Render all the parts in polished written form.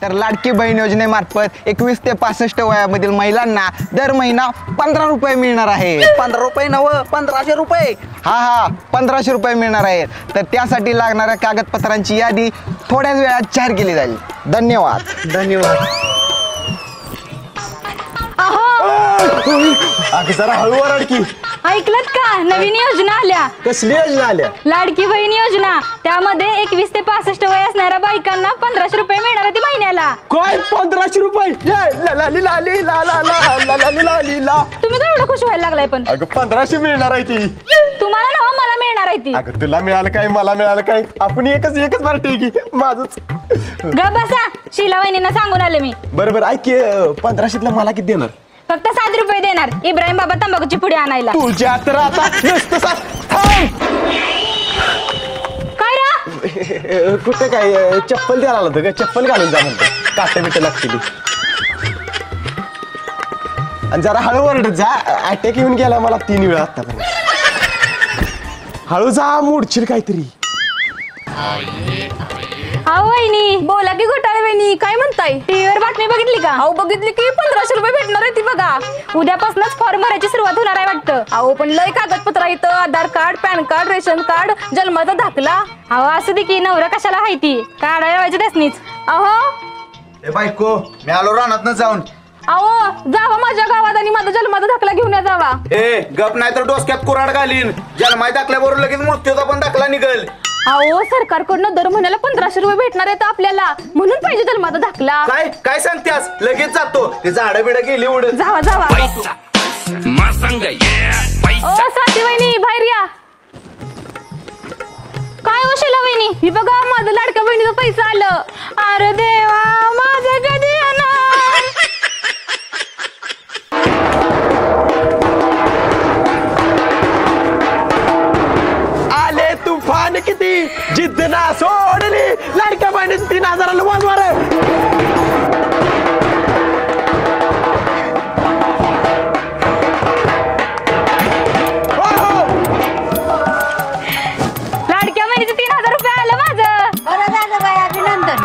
तर लाडकी बहीण योजनेमार्फत 21 ते 65 वयामधील महिलांना दर महिना 15 रुपये मिळणार आहे. 15 रुपये नव 1500 रुपये. हा 1500 रुपये मिळणार आहेत. तर त्यासाठी लागणाऱ्या कागदपत्रांची यादी थोड्याच वेळात जाहीर केली जाईल. धन्यवाद. अगं जरा हळू ओरड की. ऐकलत का? नवीन योजना आल्या. कसली योजना आल्या? लाडकी बहीण योजना. त्यामध्ये 21 ते 65 वय असणाऱ्या बायकांना 1500 रुपये मिळणार आहेत महिन्याला. काय 1500 रुपये? तुम्ही काय एवढं खुश व्हायला लागलाय? पण अगं 1500 मिळणार आहे ती. तुम्हाला ना मला मिळणार आहे ती. अगं तुला मिळालं काय मला मिळालं काय? आपण एकच पार्टी की माझच. ग बसा. शीला वहिनींना सांगून आले मी. बरोबर ऐक 1500 मला किती देणार? फक्त 7 रुपये देणार. इब्राहिम बाबा तंबाखूची पुडी आणायला. तुझ्या तर आता काय रा? कुठे काय चप्पल द्यायला आलं का? चप्पल घालून जा म्हणतो. काटे बिटे लागतील. आणि जरा हळू ओरड जा. अटॅक येऊन गेला मला 3 वेळा आतापर्यंत. हळू जा मोडशील काहीतरी. अहो वहिनी. बोला की घोटाळे वहिनी, काय म्हणताय? टीव्हीवर बातमी बघितली का? अहो बघितली की 1500 रुपये भेटणार आहे ती बघा. उद्यापासूनच फॉर्म भरायची सुरुवात होणार आहे वाटतं. अहो पण लय कागदपत्र इथं. Aadhaar card, PAN card, ration card, जन्माचा दाखला. अहो असू दे की. नवरा कशाला आहे ती? काढायला व्हायचं त्यासनीच. अहो बायको मी आलो रानात जाऊन. अहो जावा माझ्या गावात आणि माझा जन्माचा दाखला घेऊन या जावा. ए गप नाही तर डोसक्यात कुऱ्हाड घालीन. जन्माय दाखल्याबरोबर लगेच मृत्यूचा पण दाखला निघल. अहो सरकारकडनं दर महिन्याला 1500 रुपये भेटणार आहेत आपल्याला, म्हणून पाहिजे जन्माचा दाखला. काय सांगतेस? लगेच जातो. ते झाडं बिडं गेली उडत. जावा जावा. ओ साथी वहिनी बाहेर या. काय हो शीला वहिनी? ही बघा माझं लाडक्या बहिणीचं पैसा आलं. अरे देवा माझं कधी येणार? आले तुफान किती जिद्द ना सोडली. लाडक्या बहिणीचं 3000 वाजवा रे. लाडक्या बहिणीचं 3000 रुपये आलं माझं. बरं झालं बाई, अभिनंदन.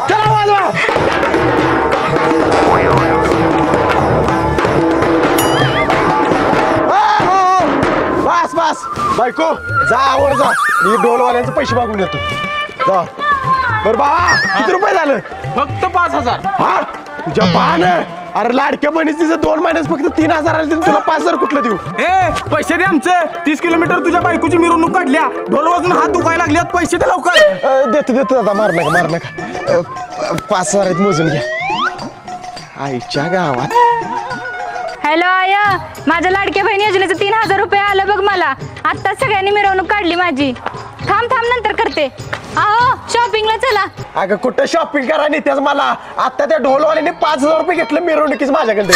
चला वाजवा. बस बायको जा आवर जा. मी ढोलवाल्यांचे पैसे मागून येतो. जा. बरं बाबा किती रुपये झालं? फक्त 5000. हा तुझ्या बाण. अरे लाडक्या बहिणीचं तिचं 2 महिन्यात फक्त 3000 आले. तुला 5000 कुठलं देऊ? ए पैसे दे आमचे. 30 किलोमीटर तुझ्या बायकोची मिरवणूक काढल्या. ढोल वाजून हात दुखायला लागल्यात. पैसे दे लवकर. देतो दादा. मार नका 5000 आहेत मोजून घ्या. आईच्या गावात. Hello I. माझ्या लाडक्या बहिणी योजनेचं 3000 रुपये आलं बघ मला. आत्ताच सगळ्यांनी मिरवणूक काढली माझी. थांब नंतर करते. अहो शॉपिंगला चला. अगं कुठं शॉपिंग करा नाही त्याच मला. आता त्या ढोलवाल्याने 5000 रुपये घेतलं मिरवणुकीच माझ्याकडे.